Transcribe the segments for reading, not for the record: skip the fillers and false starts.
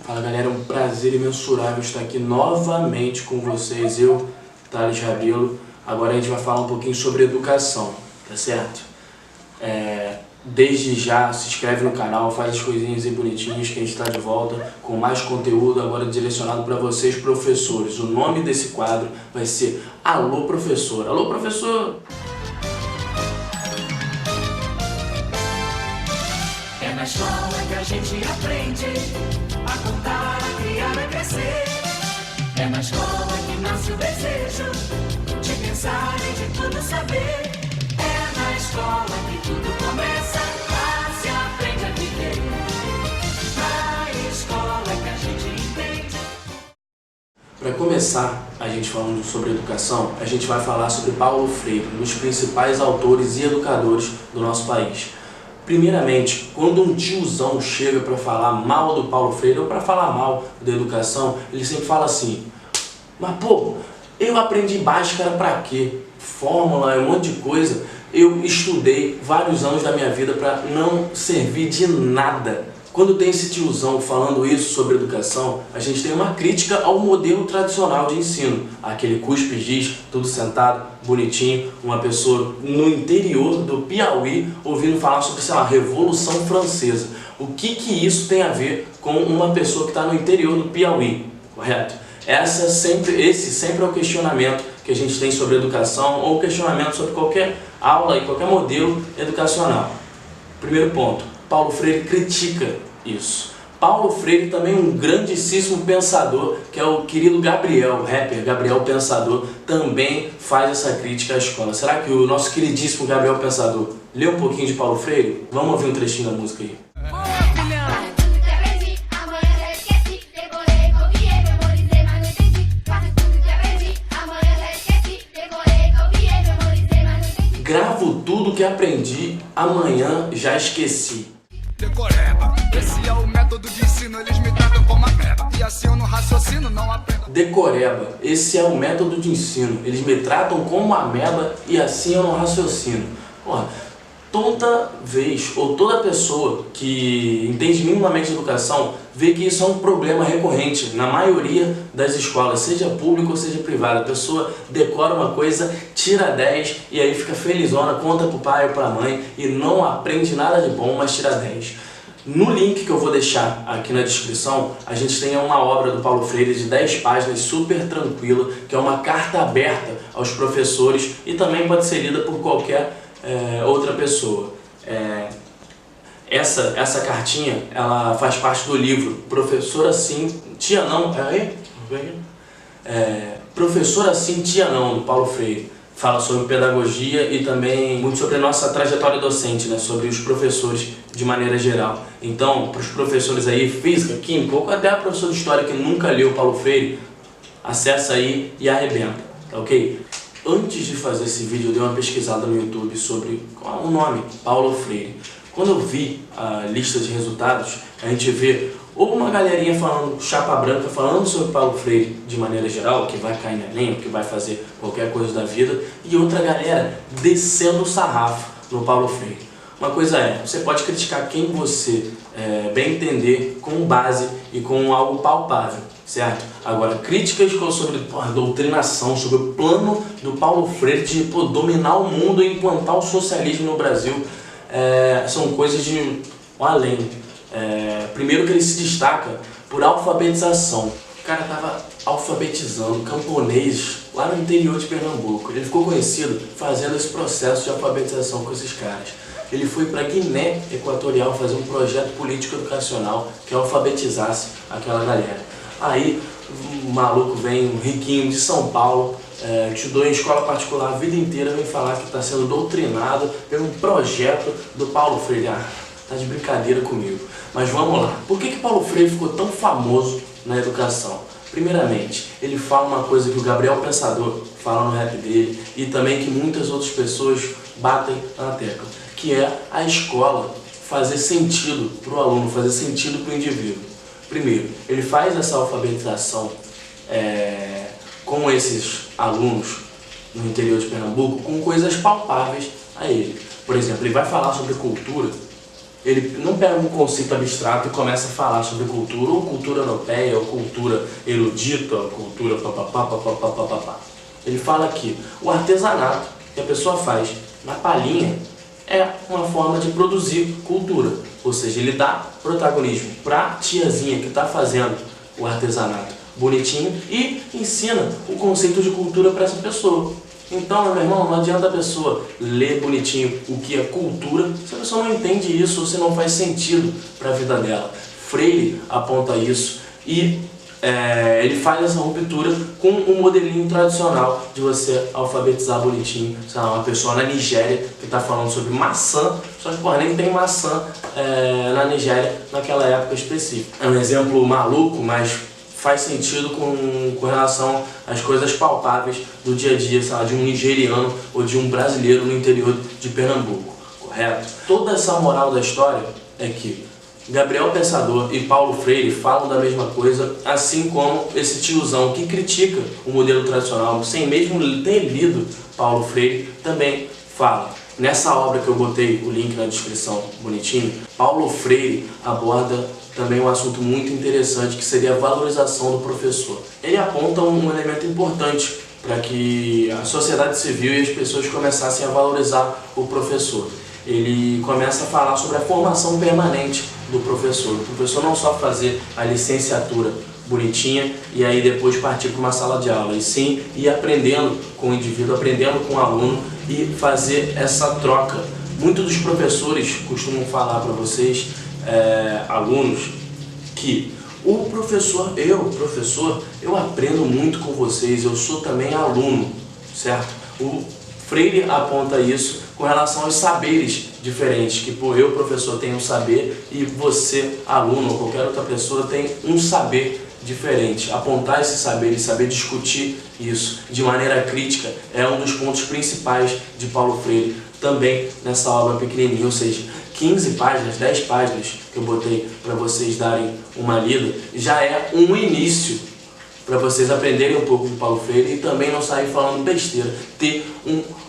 Fala galera, é um prazer imensurável estar aqui novamente com vocês, eu, Thales Rabelo. Agora a gente vai falar um pouquinho sobre educação, tá certo? Desde já se inscreve no canal, faz as coisinhas aí bonitinhas que a gente está de volta com mais conteúdo agora direcionado para vocês professores. O nome desse quadro vai ser Alô Professor. Alô Professor! É na escola que a gente aprende a contar, a criar, a crescer. É na escola que nasce o desejo de pensar e de tudo saber. É na escola que tudo começa, lá se aprende a viver. Na escola que a gente entende. Para começar, a gente falando sobre educação, a gente vai falar sobre Paulo Freire, um dos principais autores e educadores do nosso país. Primeiramente, quando um tiozão chega para falar mal do Paulo Freire ou para falar mal da educação, ele sempre fala assim: mas pô, eu aprendi Bhaskara para quê? Fórmula, um monte de coisa. Eu estudei vários anos da minha vida para não servir de nada. Quando tem esse tiozão falando isso sobre educação, a gente tem uma crítica ao modelo tradicional de ensino. Aquele cuspe-giz, tudo sentado, bonitinho, uma pessoa no interior do Piauí ouvindo falar sobre, sei lá, Revolução Francesa. O que isso tem a ver com uma pessoa que está no interior do Piauí, correto? Esse sempre é o questionamento que a gente tem sobre educação ou questionamento sobre qualquer aula e qualquer modelo educacional. Primeiro ponto, Paulo Freire critica isso. Paulo Freire também é um grandíssimo pensador, que é o querido Gabriel, o rapper Gabriel Pensador, também faz essa crítica à escola. Será que o nosso queridíssimo Gabriel Pensador leu um pouquinho de Paulo Freire? Vamos ouvir um trechinho da música aí. Gravo tudo que aprendi, amanhã já esqueci. Decoreba, esse é o método de ensino, eles me tratam como ameba. E assim eu não raciocino, não aprendo. Decoreba, esse é o método de ensino, eles me tratam como ameba e assim eu não raciocino. Porra, toda vez ou toda pessoa que entende minimamente de educação vê que isso é um problema recorrente na maioria das escolas, seja pública ou seja privada. A pessoa decora uma coisa, tira 10 e aí fica felizona, conta pro pai ou pra mãe e não aprende nada de bom, mas tira 10. No link que eu vou deixar aqui na descrição, a gente tem uma obra do Paulo Freire de 10 páginas, super tranquila, que é uma carta aberta aos professores e também pode ser lida por qualquer outra pessoa. Essa cartinha, ela faz parte do livro Professor Assim, Tia Não, Professor Assim, Tia Não, do Paulo Freire. Fala sobre pedagogia e também muito sobre a nossa trajetória docente, né? Sobre os professores de maneira geral. Então, para os professores aí, física, química, ou até a professora de história que nunca leu Paulo Freire, acessa aí e arrebenta, tá ok? Antes de fazer esse vídeo, eu dei uma pesquisada no YouTube sobre o nome, Paulo Freire. Quando eu vi a lista de resultados, a gente vê ou uma galerinha falando, chapa branca, falando sobre Paulo Freire de maneira geral, que vai cair no Enem, que vai fazer qualquer coisa da vida, e outra galera descendo o sarrafo no Paulo Freire. Uma coisa você pode criticar quem você bem entender com base e com algo palpável, certo? Agora, críticas sobre a doutrinação, sobre o plano do Paulo Freire de dominar o mundo e implantar o socialismo no Brasil, são coisas de além. Primeiro que ele se destaca por alfabetização. O cara estava alfabetizando camponês lá no interior de Pernambuco. Ele ficou conhecido fazendo esse processo de alfabetização com esses caras. Ele foi para Guiné Equatorial fazer um projeto político-educacional que alfabetizasse aquela galera. Aí o maluco vem, um riquinho de São Paulo, que estudou em escola particular a vida inteira, vem falar que está sendo doutrinado pelo projeto do Paulo Freire. Tá de brincadeira comigo. Mas vamos lá. Por que Paulo Freire ficou tão famoso na educação? Primeiramente, ele fala uma coisa que o Gabriel Pensador fala no rap dele e também que muitas outras pessoas batem na tecla, que é a escola fazer sentido para o aluno, fazer sentido para o indivíduo. Primeiro, ele faz essa alfabetização com esses alunos no interior de Pernambuco com coisas palpáveis a ele. Por exemplo, ele vai falar sobre cultura Ele não pega um conceito abstrato e começa a falar sobre cultura, ou cultura europeia, ou cultura erudita, ou cultura papapá. Ele fala que o artesanato que a pessoa faz na palhinha é uma forma de produzir cultura. Ou seja, ele dá protagonismo para a tiazinha que está fazendo o artesanato bonitinho e ensina o conceito de cultura para essa pessoa. Então, meu irmão, não adianta a pessoa ler bonitinho o que é cultura se a pessoa não entende isso ou se não faz sentido para a vida dela. Freire aponta isso e ele faz essa ruptura com um modelinho tradicional de você alfabetizar bonitinho. Sei lá, uma pessoa na Nigéria que está falando sobre maçã, só que porra, nem tem maçã na Nigéria naquela época específica. É um exemplo maluco, mas faz sentido com relação às coisas palpáveis do dia a dia, sei lá, de um nigeriano ou de um brasileiro no interior de Pernambuco, correto? Toda essa moral da história é que Gabriel Pensador e Paulo Freire falam da mesma coisa, assim como esse tiozão que critica o modelo tradicional, sem mesmo ter lido Paulo Freire, também fala. Nessa obra que eu botei o link na descrição bonitinho, Paulo Freire aborda também um assunto muito interessante, que seria a valorização do professor. Ele aponta um elemento importante para que a sociedade civil e as pessoas começassem a valorizar o professor. Ele começa a falar sobre a formação permanente do professor. O professor não só fazer a licenciatura bonitinha e aí depois partir para uma sala de aula, e sim ir aprendendo com o indivíduo, aprendendo com o aluno e fazer essa troca. Muitos dos professores costumam falar para vocês, alunos, que o professor, eu aprendo muito com vocês, eu sou também aluno, certo? O Freire aponta isso com relação aos saberes diferentes, que eu, professor, tenho um saber e você, aluno, ou qualquer outra pessoa, tem um saber diferente. Apontar esse saber e saber discutir isso de maneira crítica é um dos pontos principais de Paulo Freire, também nessa obra pequenininha, ou seja, 15 páginas, 10 páginas que eu botei para vocês darem uma lida, já é um início para vocês aprenderem um pouco de Paulo Freire e também não sair falando besteira, ter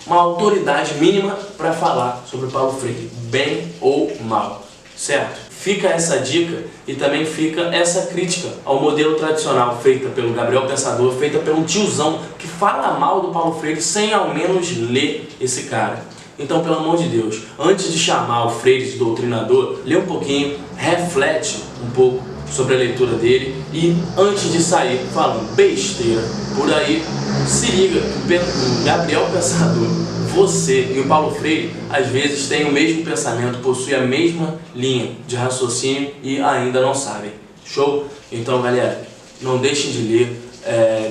uma autoridade mínima para falar sobre Paulo Freire, bem ou mal, certo? Fica essa dica e também fica essa crítica ao modelo tradicional feita pelo Gabriel Pensador, feita pelo tiozão que fala mal do Paulo Freire sem ao menos ler esse cara. Então, pelo amor de Deus, antes de chamar o Freire de doutrinador, lê um pouquinho, reflete um pouco sobre a leitura dele e antes de sair falando besteira por aí, se liga, o Gabriel Pensador, você e o Paulo Freire às vezes têm o mesmo pensamento, possuem a mesma linha de raciocínio e ainda não sabem. Show? Então, galera, não deixem de ler,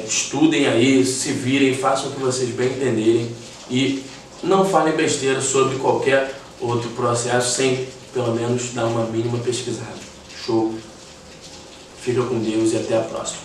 estudem aí, se virem, façam o que vocês bem entenderem e não falem besteira sobre qualquer outro processo sem pelo menos dar uma mínima pesquisada. Show? Fica com Deus e até a próxima.